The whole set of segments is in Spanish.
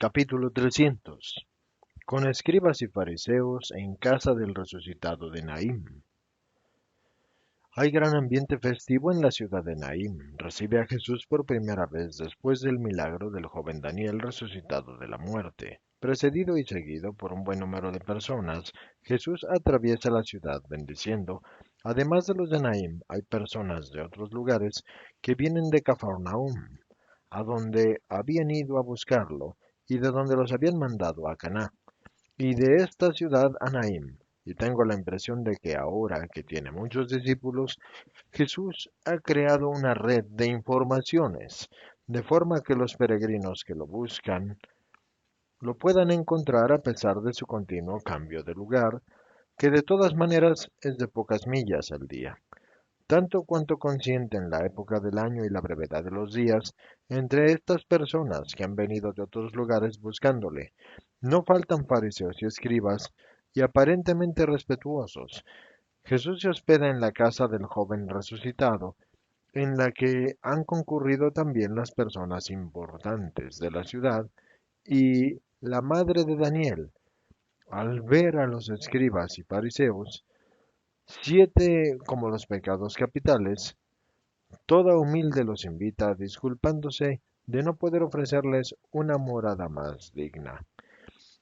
Capítulo 300. Con escribas y fariseos en casa del resucitado de Naim. Hay gran ambiente festivo en la ciudad de Naim. Recibe a Jesús por primera vez después del milagro del joven Daniel resucitado de la muerte. Precedido y seguido por un buen número de personas, Jesús atraviesa la ciudad bendiciendo. Además de los de Naim, hay personas de otros lugares que vienen de Cafarnaúm, a donde habían ido a buscarlo y de donde los habían mandado a Caná, y de esta ciudad a Naim. Y tengo la impresión de que ahora que tiene muchos discípulos, Jesús ha creado una red de informaciones, de forma que los peregrinos que lo buscan lo puedan encontrar a pesar de su continuo cambio de lugar, que de todas maneras es de pocas millas al día. Tanto cuanto consienten la época del año y la brevedad de los días, entre estas personas que han venido de otros lugares buscándole, no faltan fariseos y escribas, y aparentemente respetuosos. Jesús se hospeda en la casa del joven resucitado, en la que han concurrido también las personas importantes de la ciudad, y la madre de Daniel, al ver a los escribas y fariseos, siete como los pecados capitales, toda humilde los invita, disculpándose de no poder ofrecerles una morada más digna.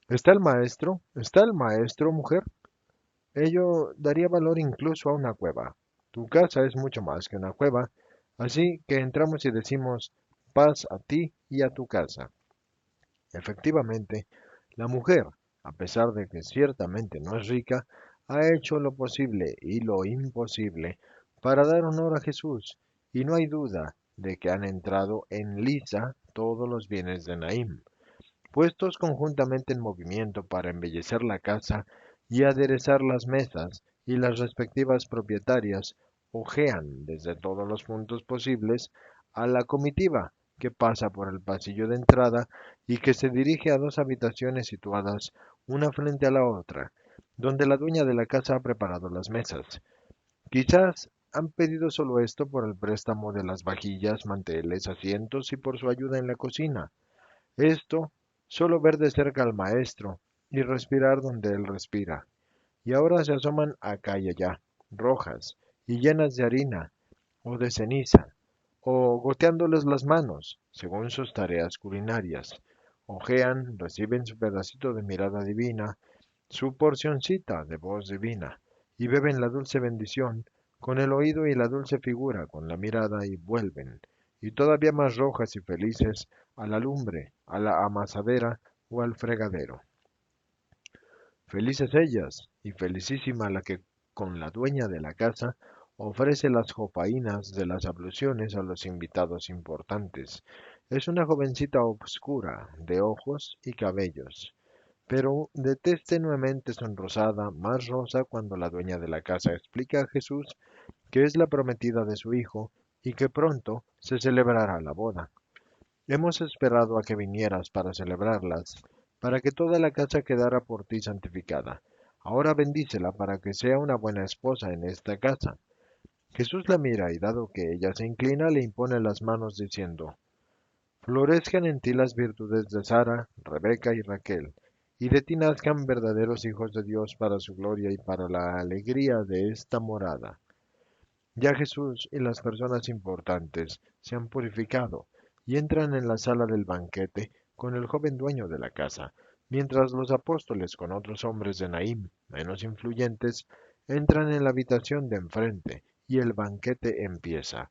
¿Está el maestro? ¿Está el maestro, mujer? Ello daría valor incluso a una cueva. Tu casa es mucho más que una cueva, así que entramos y decimos paz a ti y a tu casa. Efectivamente, la mujer, a pesar de que ciertamente no es rica, ha hecho lo posible y lo imposible para dar honor a Jesús, y no hay duda de que han entrado en lisa todos los bienes de Naim, puestos conjuntamente en movimiento para embellecer la casa y aderezar las mesas, y las respectivas propietarias ojean desde todos los puntos posibles a la comitiva que pasa por el pasillo de entrada y que se dirige a dos habitaciones situadas una frente a la otra, donde la dueña de la casa ha preparado las mesas. Quizás han pedido solo esto por el préstamo de las vajillas, manteles, asientos y por su ayuda en la cocina. Esto, solo ver de cerca al maestro y respirar donde él respira. Y ahora se asoman acá y allá, rojas y llenas de harina o de ceniza, o goteándoles las manos, según sus tareas culinarias. Ojean, reciben su pedacito de mirada divina, su porcioncita de voz divina, y beben la dulce bendición con el oído y la dulce figura con la mirada y vuelven, y todavía más rojas y felices, a la lumbre, a la amasadera o al fregadero. Felices ellas, y felicísima la que con la dueña de la casa ofrece las jofainas de las abluciones a los invitados importantes. Es una jovencita obscura, de ojos y cabellos, pero de tez tenuemente sonrosada, más rosa cuando la dueña de la casa explica a Jesús que es la prometida de su hijo y que pronto se celebrará la boda. Hemos esperado a que vinieras para celebrarlas, para que toda la casa quedara por ti santificada. Ahora bendícela para que sea una buena esposa en esta casa. Jesús la mira y dado que ella se inclina, le impone las manos diciendo, florezcan en ti las virtudes de Sara, Rebeca y Raquel, y de ti nazcan verdaderos hijos de Dios para su gloria y para la alegría de esta morada. Ya Jesús y las personas importantes se han purificado y entran en la sala del banquete con el joven dueño de la casa, mientras los apóstoles con otros hombres de Naim, menos influyentes, entran en la habitación de enfrente y el banquete empieza.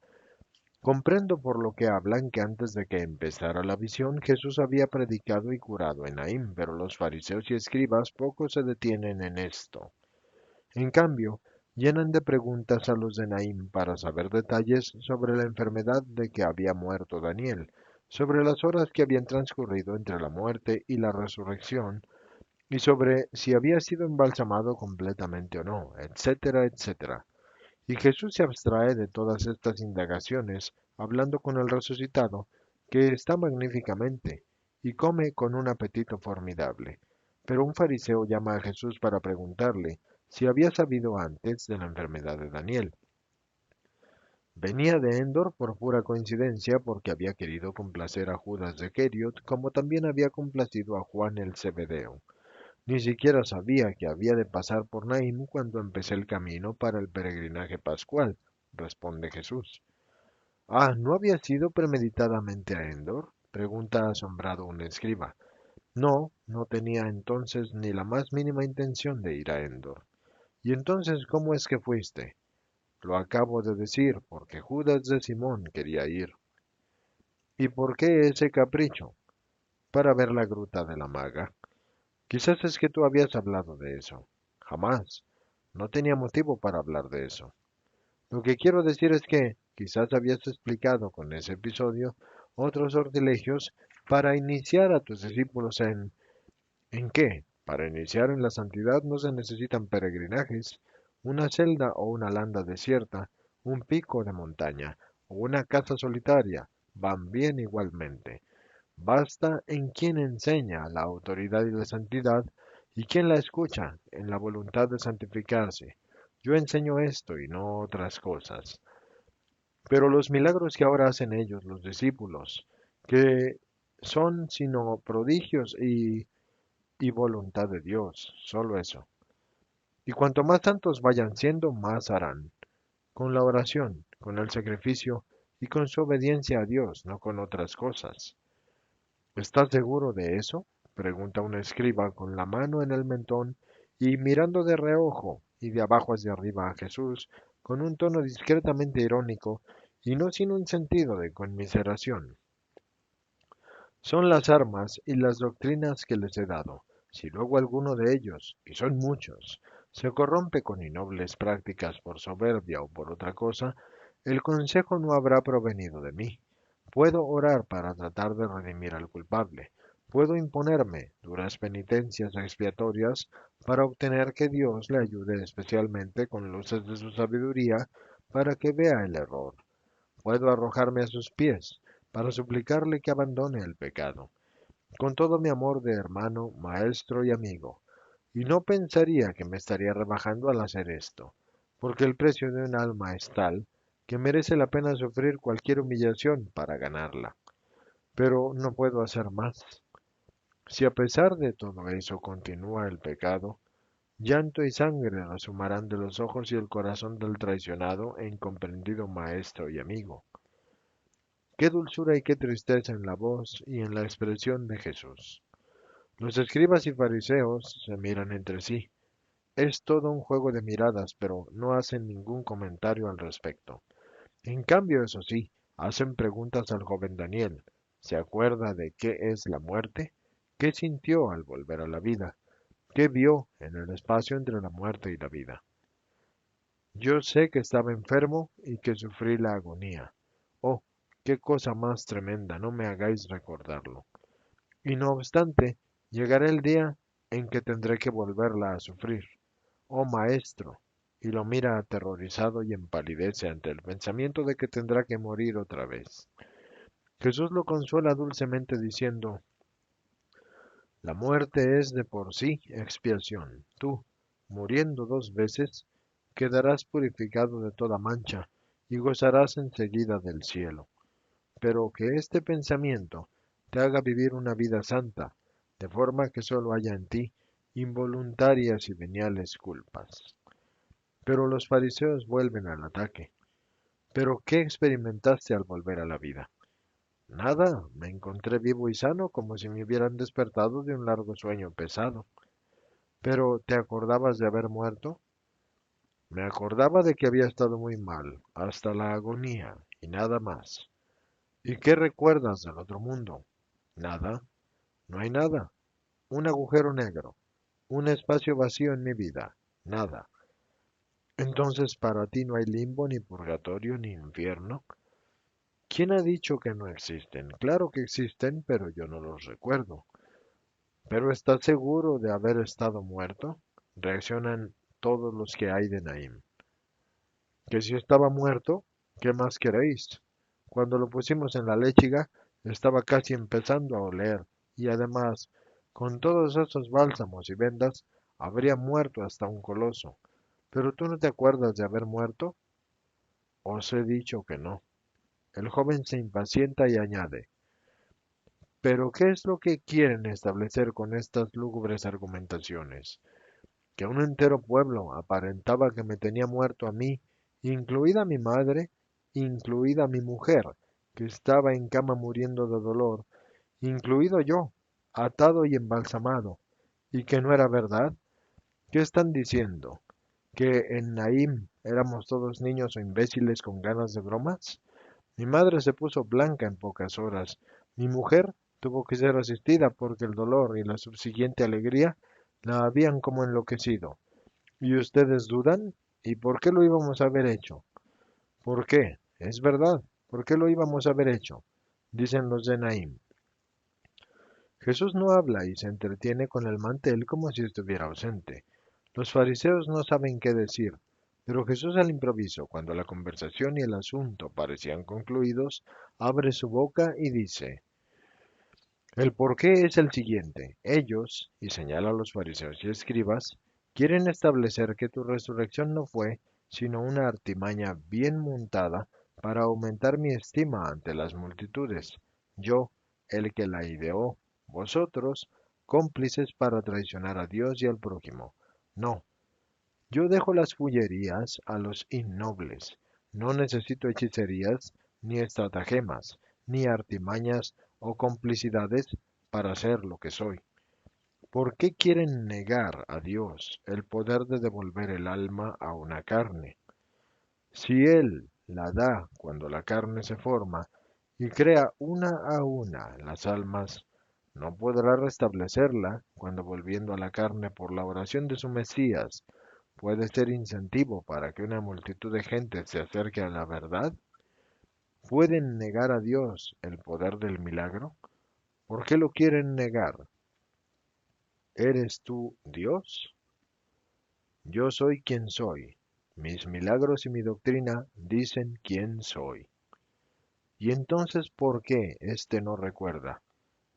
Comprendo por lo que hablan que antes de que empezara la visión Jesús había predicado y curado en Naim, pero los fariseos y escribas poco se detienen en esto. En cambio, llenan de preguntas a los de Naim para saber detalles sobre la enfermedad de que había muerto Daniel, sobre las horas que habían transcurrido entre la muerte y la resurrección, y sobre si había sido embalsamado completamente o no, etcétera, etcétera. Y Jesús se abstrae de todas estas indagaciones, hablando con el resucitado, que está magníficamente, y come con un apetito formidable. Pero un fariseo llama a Jesús para preguntarle si había sabido antes de la enfermedad de Daniel. Venía de Endor por pura coincidencia porque había querido complacer a Judas de Keriot, como también había complacido a Juan el Zebedeo. Ni siquiera sabía que había de pasar por Naim cuando empecé el camino para el peregrinaje pascual, responde Jesús. Ah, ¿no había sido premeditadamente a Endor? Pregunta asombrado un escriba. No, no tenía entonces ni la más mínima intención de ir a Endor. ¿Y entonces cómo es que fuiste? Lo acabo de decir, porque Judas de Simón quería ir. ¿Y por qué ese capricho? Para ver la gruta de la maga. Quizás es que tú habías hablado de eso. Jamás. No tenía motivo para hablar de eso. Lo que quiero decir es que quizás habías explicado con ese episodio otros sortilegios para iniciar a tus discípulos ¿en qué? Para iniciar en la santidad no se necesitan peregrinajes, una celda o una landa desierta, un pico de montaña o una casa solitaria, van bien igualmente. Basta en quien enseña la autoridad y la santidad y quien la escucha en la voluntad de santificarse. Yo enseño esto y no otras cosas. Pero los milagros que ahora hacen ellos, los discípulos, que son sino prodigios y voluntad de Dios, solo eso. Y cuanto más santos vayan siendo, más harán, con la oración, con el sacrificio y con su obediencia a Dios, no con otras cosas. ¿Estás seguro de eso? Pregunta un escriba con la mano en el mentón y mirando de reojo y de abajo hacia arriba a Jesús con un tono discretamente irónico y no sin un sentido de conmiseración. Son las armas y las doctrinas que les he dado. Si luego alguno de ellos, y son muchos, se corrompe con innobles prácticas por soberbia o por otra cosa, el consejo no habrá provenido de mí. Puedo orar para tratar de redimir al culpable. Puedo imponerme duras penitencias expiatorias para obtener que Dios le ayude especialmente con luces de su sabiduría para que vea el error. Puedo arrojarme a sus pies para suplicarle que abandone el pecado, con todo mi amor de hermano, maestro y amigo, y no pensaría que me estaría rebajando al hacer esto, porque el precio de un alma es tal que merece la pena sufrir cualquier humillación para ganarla. Pero no puedo hacer más. Si a pesar de todo eso continúa el pecado, llanto y sangre resumarán de los ojos y el corazón del traicionado e incomprendido maestro y amigo. Qué dulzura y qué tristeza en la voz y en la expresión de Jesús. Los escribas y fariseos se miran entre sí. Es todo un juego de miradas, pero no hacen ningún comentario al respecto. En cambio, eso sí, hacen preguntas al joven Daniel. ¿Se acuerda de qué es la muerte? ¿Qué sintió al volver a la vida? ¿Qué vio en el espacio entre la muerte y la vida? Yo sé que estaba enfermo y que sufrí la agonía. Oh, qué cosa más tremenda, no me hagáis recordarlo. Y no obstante, llegará el día en que tendré que volverla a sufrir. Oh maestro, y lo mira aterrorizado y empalidece ante el pensamiento de que tendrá que morir otra vez. Jesús lo consuela dulcemente diciendo, la muerte es de por sí expiación. Tú, muriendo dos veces, quedarás purificado de toda mancha y gozarás enseguida del cielo. Pero que este pensamiento te haga vivir una vida santa, de forma que sólo haya en ti involuntarias y veniales culpas. Pero los fariseos vuelven al ataque. ¿Pero qué experimentaste al volver a la vida? Nada, me encontré vivo y sano como si me hubieran despertado de un largo sueño pesado. ¿Pero te acordabas de haber muerto? Me acordaba de que había estado muy mal, hasta la agonía, y nada más. ¿Y qué recuerdas del otro mundo? Nada, no hay nada. Un agujero negro, un espacio vacío en mi vida, nada. Entonces para ti no hay limbo, ni purgatorio, ni infierno. ¿Quién ha dicho que no existen? Claro que existen, pero yo no los recuerdo. ¿Pero estás seguro de haber estado muerto? Reaccionan todos los que hay de Naim. ¿Que si estaba muerto? ¿Qué más queréis? Cuando lo pusimos en la lechiga, estaba casi empezando a oler, y además, con todos esos bálsamos y vendas, habría muerto hasta un coloso. ¿Pero tú no te acuerdas de haber muerto? Os he dicho que no. El joven se impacienta y añade, pero ¿qué es lo que quieren establecer con estas lúgubres argumentaciones? Que un entero pueblo aparentaba que me tenía muerto a mí, incluida mi madre, incluida mi mujer, que estaba en cama muriendo de dolor, incluido yo, atado y embalsamado, y que no era verdad. ¿Qué están diciendo? ¿Que en Naim éramos todos niños o imbéciles con ganas de bromas? Mi madre se puso blanca en pocas horas. Mi mujer tuvo que ser asistida porque el dolor y la subsiguiente alegría la habían como enloquecido. ¿Y ustedes dudan? ¿Y por qué lo íbamos a haber hecho? ¿Por qué? Es verdad. ¿Por qué lo íbamos a haber hecho? Dicen los de Naim. Jesús no habla y se entretiene con el mantel como si estuviera ausente. Los fariseos no saben qué decir, pero Jesús al improviso, cuando la conversación y el asunto parecían concluidos, abre su boca y dice, el porqué es el siguiente. Ellos, y señala a los fariseos y escribas, quieren establecer que tu resurrección no fue sino una artimaña bien montada para aumentar mi estima ante las multitudes. Yo, el que la ideó, vosotros, cómplices para traicionar a Dios y al prójimo. No, yo dejo las fullerías a los innobles. No necesito hechicerías, ni estratagemas, ni artimañas o complicidades para ser lo que soy. ¿Por qué quieren negar a Dios el poder de devolver el alma a una carne? Si Él la da cuando la carne se forma y crea una a una las almas, ¿no podrá restablecerla cuando volviendo a la carne por la oración de su Mesías puede ser incentivo para que una multitud de gente se acerque a la verdad? ¿Pueden negar a Dios el poder del milagro? ¿Por qué lo quieren negar? ¿Eres tú Dios? Yo soy quien soy. Mis milagros y mi doctrina dicen quién soy. ¿Y entonces por qué éste no recuerda?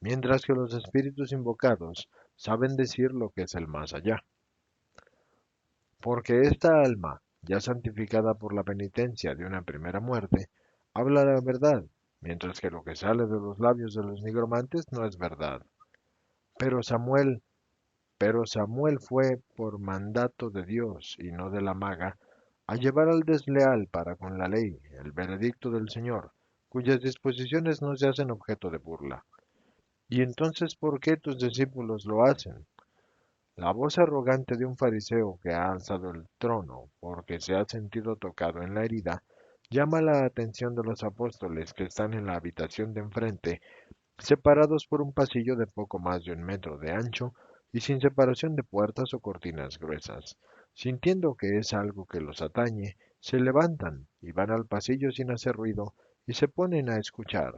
Mientras que los espíritus invocados saben decir lo que es el más allá. Porque esta alma, ya santificada por la penitencia de una primera muerte, habla la verdad, mientras que lo que sale de los labios de los nigromantes no es verdad. Pero Samuel, pero Samuel fue por mandato de Dios y no de la maga, a llevar al desleal para con la ley, el veredicto del Señor, cuyas disposiciones no se hacen objeto de burla. ¿Y entonces por qué tus discípulos lo hacen? La voz arrogante de un fariseo que ha alzado el trono porque se ha sentido tocado en la herida llama la atención de los apóstoles que están en la habitación de enfrente, separados por un pasillo de poco más de 1 metro de ancho y sin separación de puertas o cortinas gruesas. Sintiendo que es algo que los atañe, se levantan y van al pasillo sin hacer ruido y se ponen a escuchar.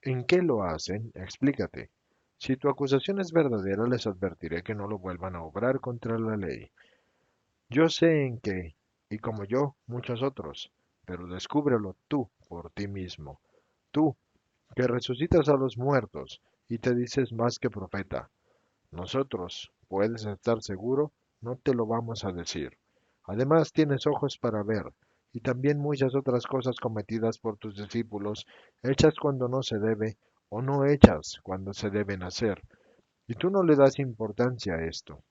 ¿En qué lo hacen? Explícate. Si tu acusación es verdadera, les advertiré que no lo vuelvan a obrar contra la ley. Yo sé en qué, y como yo, muchos otros, pero descúbrelo tú por ti mismo. Tú, que resucitas a los muertos y te dices más que profeta. Nosotros, puedes estar seguro, no te lo vamos a decir. Además tienes ojos para ver, y también muchas otras cosas cometidas por tus discípulos, hechas cuando no se debe, o no hechas cuando se deben hacer. Y tú no le das importancia a esto.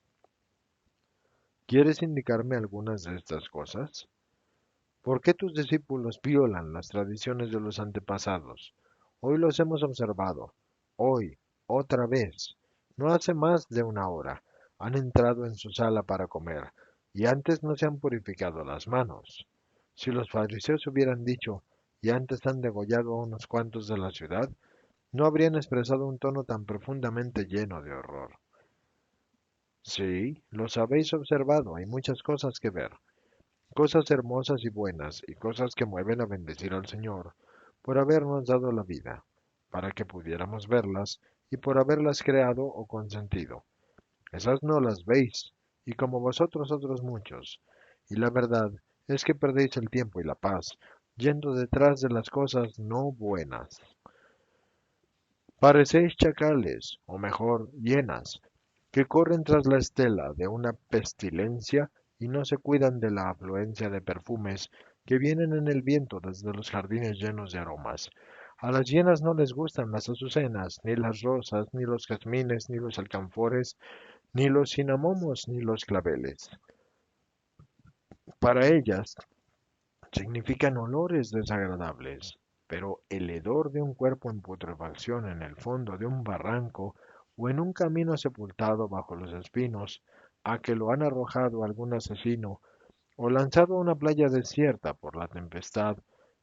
¿Quieres indicarme algunas de estas cosas? ¿Por qué tus discípulos violan las tradiciones de los antepasados? Hoy los hemos observado. Hoy, otra vez. No hace más de 1 hora. Han entrado en su sala para comer, y antes no se han purificado las manos. Si los fariseos hubieran dicho, y antes han degollado a unos cuantos de la ciudad, no habrían expresado un tono tan profundamente lleno de horror. Sí, los habéis observado, hay muchas cosas que ver. Cosas hermosas y buenas, y cosas que mueven a bendecir al Señor, por habernos dado la vida, para que pudiéramos verlas, y por haberlas creado o consentido. Esas no las veis, y como vosotros otros muchos. Y la verdad es que perdéis el tiempo y la paz, yendo detrás de las cosas no buenas. Parecéis chacales, o mejor, hienas, que corren tras la estela de una pestilencia y no se cuidan de la afluencia de perfumes que vienen en el viento desde los jardines llenos de aromas. A las hienas no les gustan las azucenas, ni las rosas, ni los jazmines, ni los alcanfores, ni los cinamomos, ni los claveles. Para ellas significan olores desagradables, pero el hedor de un cuerpo en putrefacción en el fondo de un barranco o en un camino sepultado bajo los espinos, a que lo han arrojado algún asesino o lanzado a una playa desierta por la tempestad,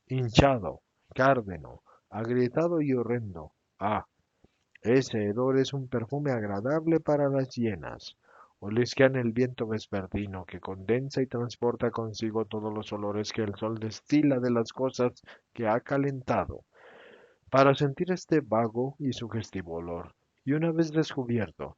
hinchado, cárdeno, agrietado y horrendo. Ah, ese hedor es un perfume agradable para las hienas. Olisquean el viento vespertino que condensa y transporta consigo todos los olores que el sol destila de las cosas que ha calentado, para sentir este vago y sugestivo olor. Y una vez descubierto,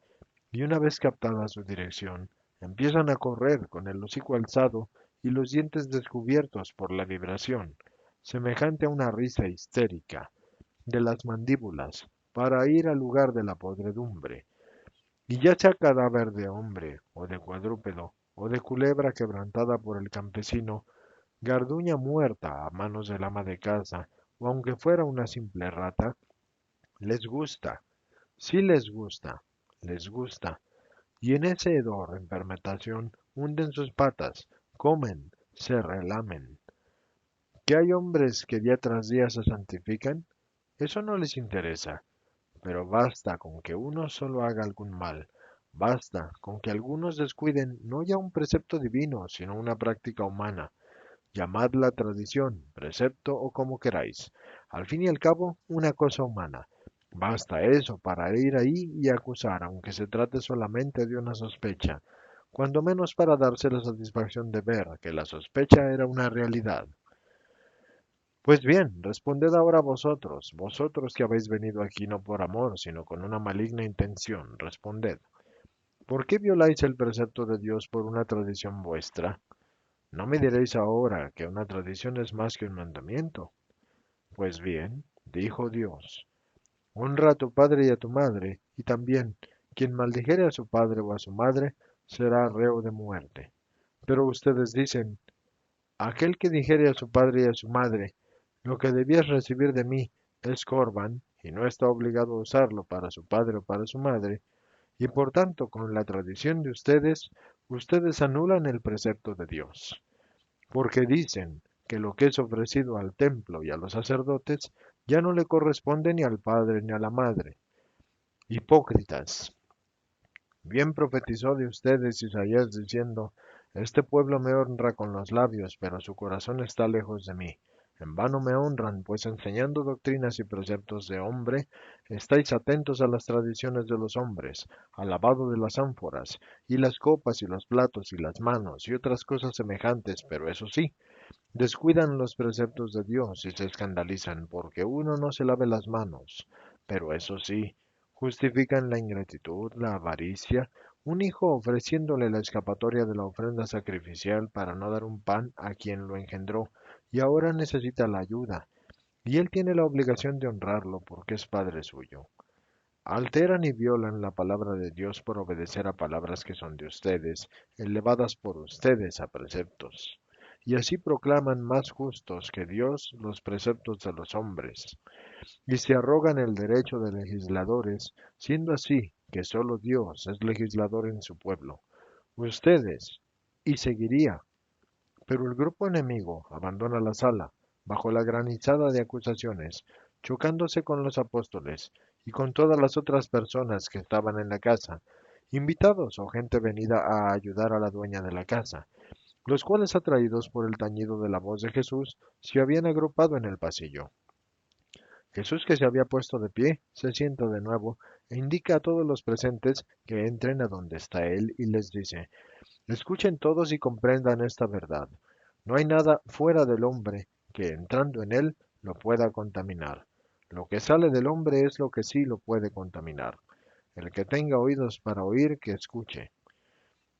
y una vez captada su dirección, empiezan a correr con el hocico alzado y los dientes descubiertos por la vibración, semejante a una risa histérica de las mandíbulas, para ir al lugar de la podredumbre, y ya sea cadáver de hombre, o de cuadrúpedo, o de culebra quebrantada por el campesino, garduña muerta a manos del ama de casa, o aunque fuera una simple rata, les gusta, sí les gusta, y en ese hedor en fermentación hunden sus patas, comen, se relamen. ¿Que hay hombres que día tras día se santifican? Eso no les interesa. Pero basta con que uno solo haga algún mal, basta con que algunos descuiden no ya un precepto divino, sino una práctica humana. Llamadla tradición, precepto o como queráis. Al fin y al cabo, una cosa humana. Basta eso para ir ahí y acusar, aunque se trate solamente de una sospecha, cuando menos para darse la satisfacción de ver que la sospecha era una realidad. Pues bien, responded ahora vosotros, vosotros que habéis venido aquí no por amor, sino con una maligna intención, responded, ¿por qué violáis el precepto de Dios por una tradición vuestra? No me diréis ahora que una tradición es más que un mandamiento. Pues bien, dijo Dios, honra a tu padre y a tu madre, y también quien maldijere a su padre o a su madre será reo de muerte. Pero ustedes dicen, aquel que dijere a su padre y a su madre, lo que debías recibir de mí es Corban, y no está obligado a usarlo para su padre o para su madre, y por tanto con la tradición de ustedes, ustedes anulan el precepto de Dios, porque dicen que lo que es ofrecido al templo y a los sacerdotes ya no le corresponde ni al padre ni a la madre. Hipócritas, bien profetizó de ustedes Isaías diciendo, este pueblo me honra con los labios, pero su corazón está lejos de mí. En vano me honran, pues enseñando doctrinas y preceptos de hombre, estáis atentos a las tradiciones de los hombres, al lavado de las ánforas, y las copas y los platos y las manos, y otras cosas semejantes, pero eso sí, descuidan los preceptos de Dios y se escandalizan porque uno no se lave las manos. Pero eso sí, justifican la ingratitud, la avaricia, un hijo ofreciéndole la escapatoria de la ofrenda sacrificial para no dar un pan a quien lo engendró, y ahora necesita la ayuda, y él tiene la obligación de honrarlo porque es padre suyo. Alteran y violan la palabra de Dios por obedecer a palabras que son de ustedes, elevadas por ustedes a preceptos. Y así proclaman más justos que Dios los preceptos de los hombres, y se arrogan el derecho de legisladores, siendo así que sólo Dios es legislador en su pueblo. Ustedes, y seguiría, pero el grupo enemigo abandona la sala, bajo la granizada de acusaciones, chocándose con los apóstoles y con todas las otras personas que estaban en la casa, invitados o gente venida a ayudar a la dueña de la casa, los cuales atraídos por el tañido de la voz de Jesús, se habían agrupado en el pasillo. Jesús, que se había puesto de pie, se sienta de nuevo e indica a todos los presentes que entren a donde está él y les dice, escuchen todos y comprendan esta verdad. No hay nada fuera del hombre que entrando en él lo pueda contaminar. Lo que sale del hombre es lo que sí lo puede contaminar. El que tenga oídos para oír, que escuche.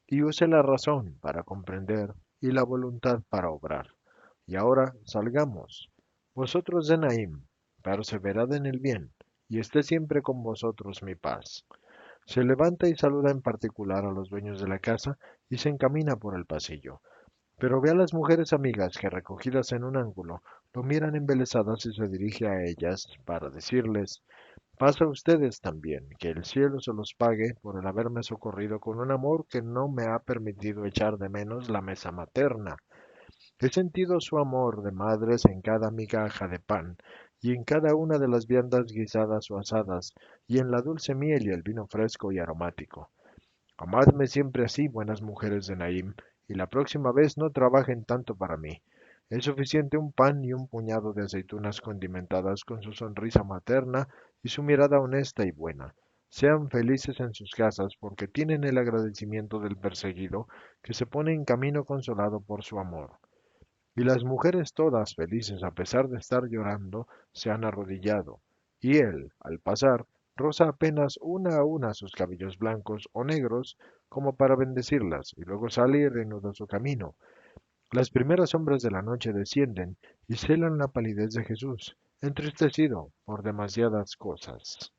Y use la razón para comprender y la voluntad para obrar. Y ahora salgamos. Vosotros de Naim, perseverad en el bien, y esté siempre con vosotros mi paz. Se levanta y saluda en particular a los dueños de la casa y se encamina por el pasillo. Pero ve a las mujeres amigas que recogidas en un ángulo lo miran embelesadas y se dirige a ellas para decirles: pasa a ustedes también, que el cielo se los pague por el haberme socorrido con un amor que no me ha permitido echar de menos la mesa materna. He sentido su amor de madres en cada migaja de pan, y en cada una de las viandas guisadas o asadas, y en la dulce miel y el vino fresco y aromático. Amadme siempre así, buenas mujeres de Naim, y la próxima vez no trabajen tanto para mí. Es suficiente un pan y un puñado de aceitunas condimentadas con su sonrisa materna y su mirada honesta y buena. Sean felices en sus casas porque tienen el agradecimiento del perseguido que se pone en camino consolado por su amor. Y las mujeres todas felices a pesar de estar llorando se han arrodillado, y él, al pasar, roza apenas una a una sus cabellos blancos o negros como para bendecirlas, y luego sale y reanuda su camino. Las primeras sombras de la noche descienden y celan la palidez de Jesús, entristecido por demasiadas cosas.